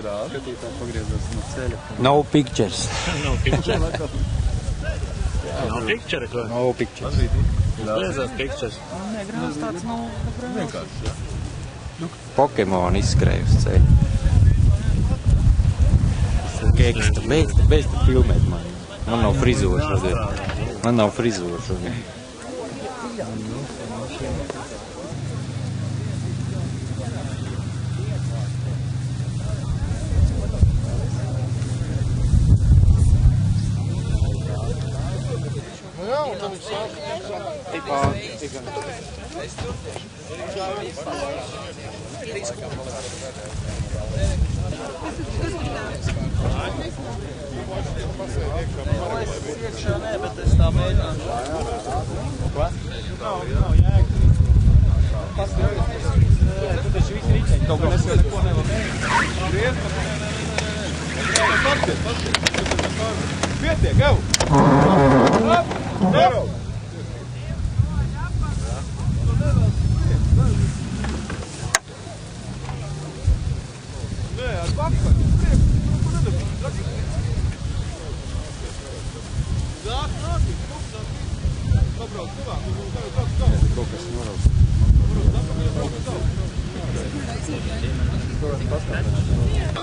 Skatītājs pagriezās no ceļa. No pictures. No picture. No picture, ko? No pictures. Uzliezās pictures. Nē, grāns tāds nav vienkārši, jā. Pokemon izskrēja uz ceļu. Geksta, beidz filmēt mani. Man nav frizūra šodien. Man nav frizūra šodien. Jā, un tad viņš sāk. Iekšā nē, bet es tā mēģināšu. Ko? Nav jēga. Tu taču visi riķeņi. Kaut gan es jau neko nevaru. Paskiet. Pietiek, jau! Nevar! Nē, ar bakstani. Pabrauc tuvāk. Kaut kas norauc. Nevar, viņam liekas, viņi pārspēj. Ko?